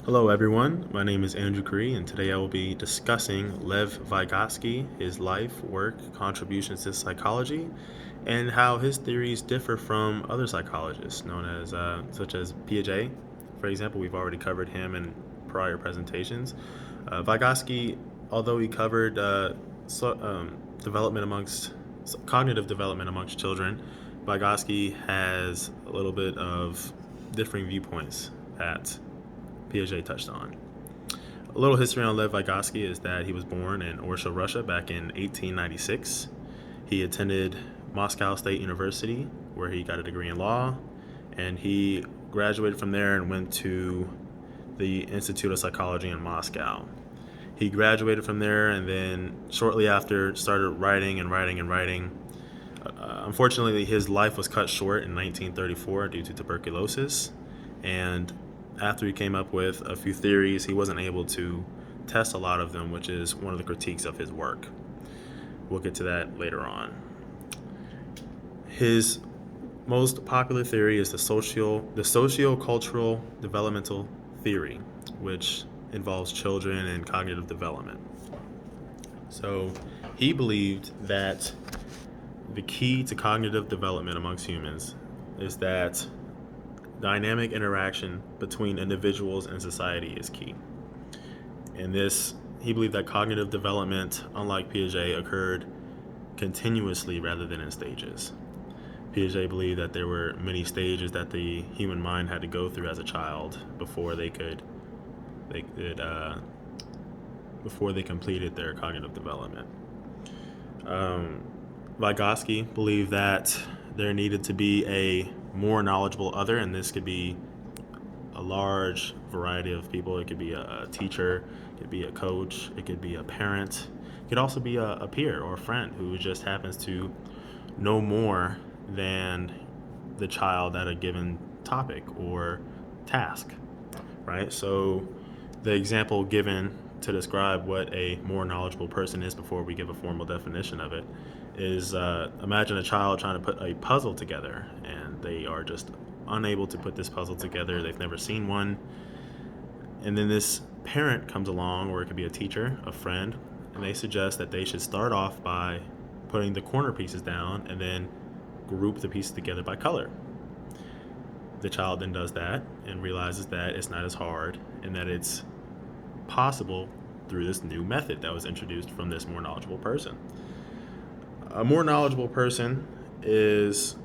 Hello everyone, my name is Andrew Cree and today I will be discussing Lev Vygotsky, his life, work, contributions to psychology, and how his theories differ from other psychologists known as such as Piaget. For example, we've already covered him in prior presentations. Vygotsky, although he covered development amongst cognitive development amongst children, Vygotsky has a little bit of differing viewpoints that Piaget touched on. A little history on Lev Vygotsky is that he was born in Orsha, Russia back in 1896. He attended Moscow State University where he got a degree in law, and he graduated from there and went to the Institute of Psychology in Moscow. He graduated from there and then shortly after started writing. Unfortunately, his life was cut short in 1934 due to tuberculosis, and after he came up with a few theories, he wasn't able to test a lot of them, which is one of the critiques of his work. We'll get to that later on. His most popular theory is the socio-cultural developmental theory, which involves children and cognitive development. So he believed that the key to cognitive development amongst humans is that dynamic interaction between individuals and society is key. And he believed that cognitive development, unlike Piaget, occurred continuously rather than in stages. Piaget believed that there were many stages that the human mind had to go through as a child before they completed their cognitive development. Vygotsky believed that there needed to be a more knowledgeable other, and this could be a large variety of people. It could be a teacher, it could be a coach, it could be a parent, it could also be a peer or a friend who just happens to know more than the child at a given topic or task, right? So the example given to describe what a more knowledgeable person is before we give a formal definition of it is imagine a child trying to put a puzzle together, and they are just unable to put this puzzle together. They've never seen one. And then this parent comes along, or it could be a teacher, a friend, and they suggest that they should start off by putting the corner pieces down and then group the pieces together by color. The child then does that and realizes that it's not as hard and that it's possible through this new method that was introduced from this more knowledgeable person. A more knowledgeable person is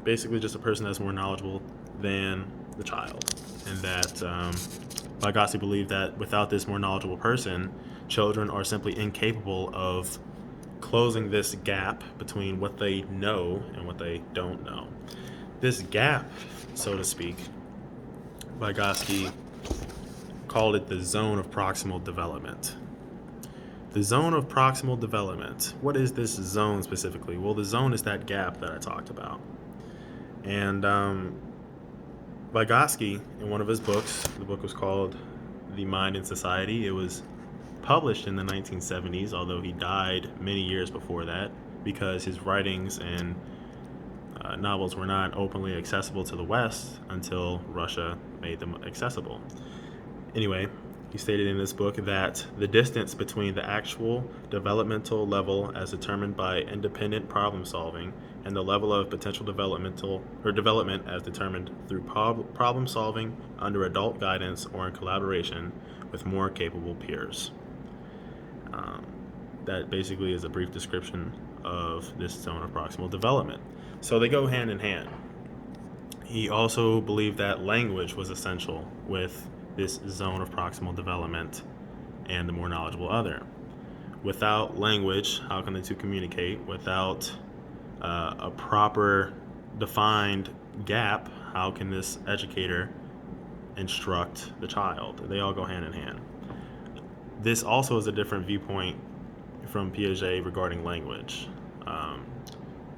basically just a person that's more knowledgeable than the child, and that Vygotsky believed that without this more knowledgeable person, children are simply incapable of closing this gap between what they know and what they don't know. This gap, so to speak, Vygotsky called it the zone of proximal development. The zone of proximal development. What is this zone specifically? Well, the zone is that gap that I talked about. And Vygotsky, in one of his books, the book was called The Mind in Society. It was published in the 1970s, although he died many years before that because his writings and novels were not openly accessible to the West until Russia made them accessible. Anyway, he stated in this book that the distance between the actual developmental level as determined by independent problem solving and the level of potential development as determined through problem solving under adult guidance or in collaboration with more capable peers. That basically is a brief description of this zone of proximal development. So they go hand in hand. He also believed that language was essential with this zone of proximal development and the more knowledgeable other. Without language, how can the two communicate? Without a proper defined gap, how can this educator instruct the child? They all go hand in hand. This also is a different viewpoint from Piaget regarding language.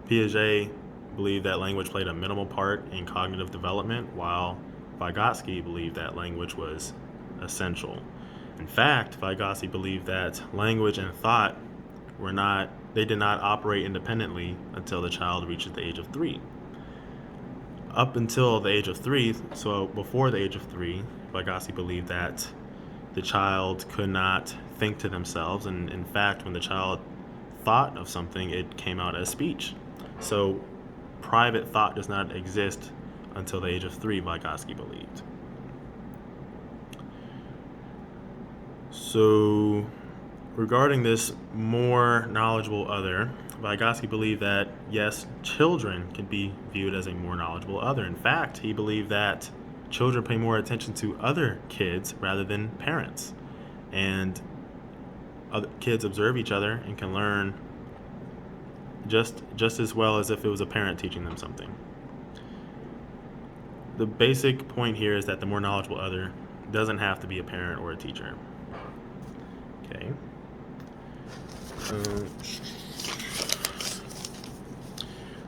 Piaget believed that language played a minimal part in cognitive development, while Vygotsky believed that language was essential. In fact, Vygotsky believed that language and thought did not operate independently until the child reaches the age of 3. Up until the age of 3, so before the age of 3, Vygotsky believed that the child could not think to themselves, and in fact, when the child thought of something, it came out as speech. So private thought does not exist until the age of 3, Vygotsky believed. So regarding this more knowledgeable other, Vygotsky believed that, yes, children can be viewed as a more knowledgeable other. In fact, he believed that children pay more attention to other kids rather than parents. And other kids observe each other and can learn just as well as if it was a parent teaching them something. The basic point here is that the more knowledgeable other doesn't have to be a parent or a teacher. Okay.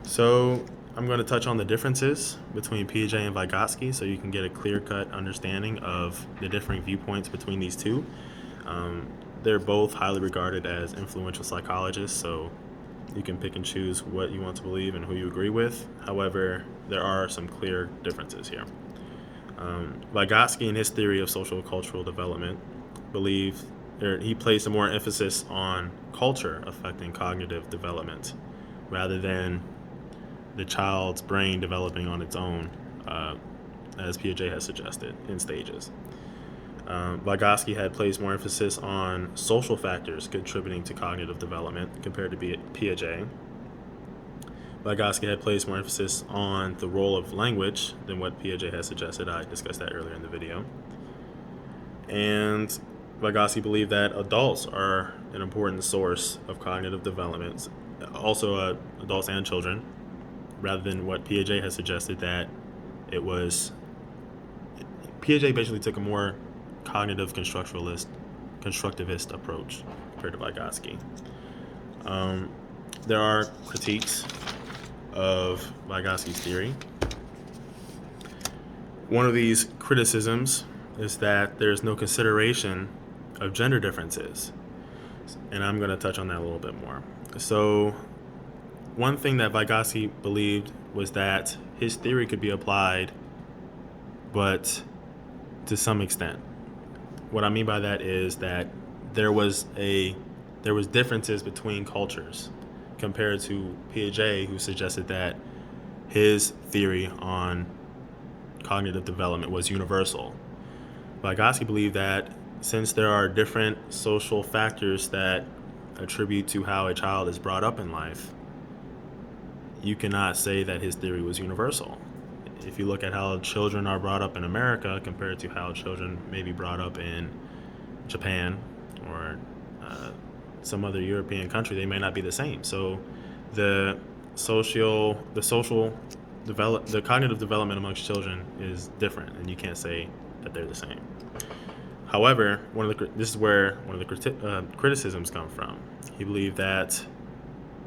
So I'm going to touch on the differences between Piaget and Vygotsky so you can get a clear-cut understanding of the differing viewpoints between these two. They're both highly regarded as influential psychologists, so you can pick and choose what you want to believe and who you agree with. However, there are some clear differences here. Vygotsky, in his theory of social cultural development, he placed a more emphasis on culture affecting cognitive development rather than the child's brain developing on its own, as Piaget has suggested, in stages. Vygotsky had placed more emphasis on social factors contributing to cognitive development compared to Piaget. Vygotsky had placed more emphasis on the role of language than what Piaget had suggested. I discussed that earlier in the video. And Vygotsky believed that adults are an important source of cognitive development, also adults and children, rather than what Piaget has suggested that it was. Piaget basically took a more cognitive constructivist approach compared to Vygotsky. There are critiques of Vygotsky's theory. One of these criticisms is that there's no consideration of gender differences, and I'm going to touch on that a little bit more. So one thing that Vygotsky believed was that his theory could be applied, but to some extent. What I mean by that is that there was differences between cultures compared to Piaget, who suggested that his theory on cognitive development was universal. Vygotsky believed that since there are different social factors that attribute to how a child is brought up in life, you cannot say that his theory was universal. If you look at how children are brought up in America compared to how children may be brought up in Japan or some other European country, they may not be the same. So the cognitive development amongst children is different, and you can't say that they're the same. However, this is where one of the criticisms come from. He believed that,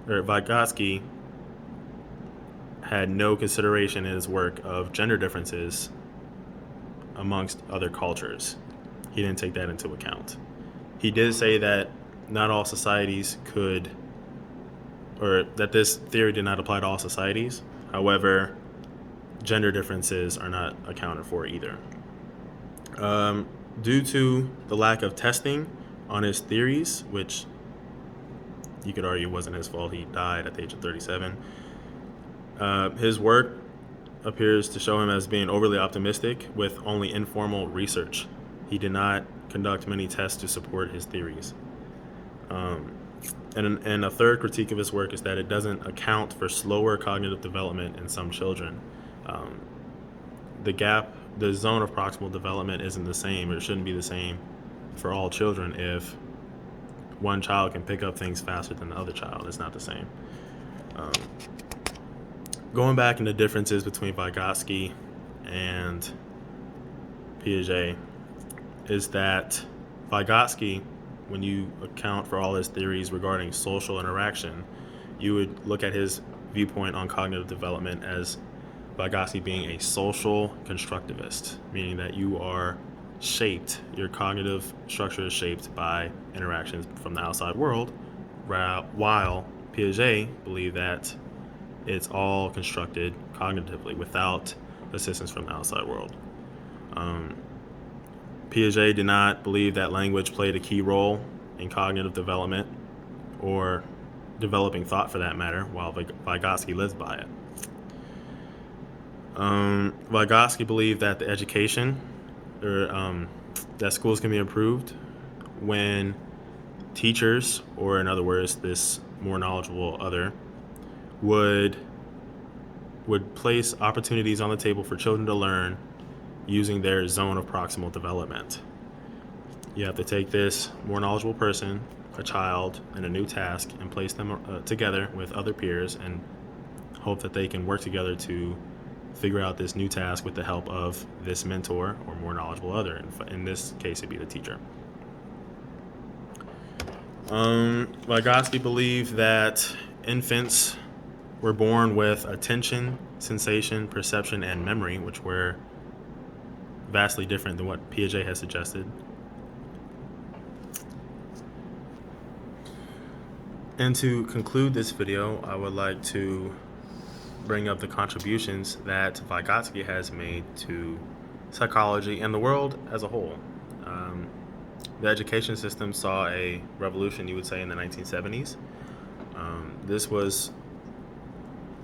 Vygotsky had no consideration in his work of gender differences amongst other cultures. He didn't take that into account. He did say that not all societies that this theory did not apply to all societies. However, gender differences are not accounted for either. Due to the lack of testing on his theories, which you could argue wasn't his fault, he died at the age of 37, his work appears to show him as being overly optimistic with only informal research. He did not conduct many tests to support his theories. And a third critique of his work is that it doesn't account for slower cognitive development in some children. The zone of proximal development isn't the same, or it shouldn't be the same for all children. If one child can pick up things faster than the other child, it's not the same. Going back into differences between Vygotsky and Piaget is that Vygotsky, when you account for all his theories regarding social interaction, you would look at his viewpoint on cognitive development as Vygotsky being a social constructivist, meaning that your cognitive structure is shaped by interactions from the outside world, while Piaget believed that it's all constructed cognitively without assistance from the outside world. Piaget did not believe that language played a key role in cognitive development or developing thought for that matter, while Vygotsky lived by it. Vygotsky believed that the education, or that schools can be improved when teachers, or in other words, this more knowledgeable other, would place opportunities on the table for children to learn using their zone of proximal development. You have to take this more knowledgeable person, a child, and a new task and place them together with other peers and hope that they can work together to figure out this new task with the help of this mentor or more knowledgeable other. In this case, it'd be the teacher. Vygotsky believed that infants were born with attention, sensation, perception, and memory, which were vastly different than what Piaget has suggested. And to conclude this video, I would like to bring up the contributions that Vygotsky has made to psychology and the world as a whole. The education system saw a revolution, you would say, in the 1970s. This was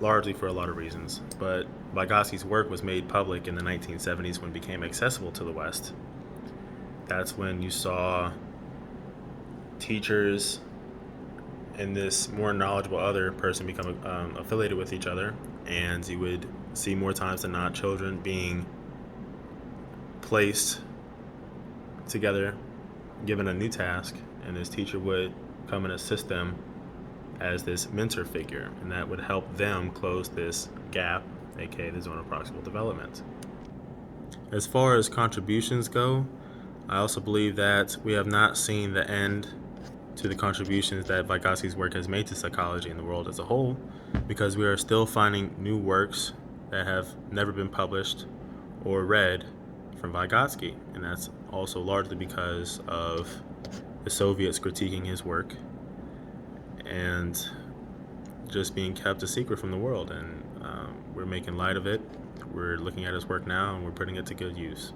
largely for a lot of reasons, but Vygotsky's work was made public in the 1970s when it became accessible to the West. That's when you saw teachers and this more knowledgeable other person become affiliated with each other, and you would see more times than not children being placed together, given a new task, and this teacher would come and assist them as this mentor figure, and that would help them close this gap, aka the zone of proximal development. As far as contributions go, I also believe that we have not seen the end to the contributions that Vygotsky's work has made to psychology and the world as a whole, because we are still finding new works that have never been published or read from Vygotsky, and that's also largely because of the Soviets critiquing his work and just being kept a secret from the world. And we're making light of it. We're looking at his work now and we're putting it to good use.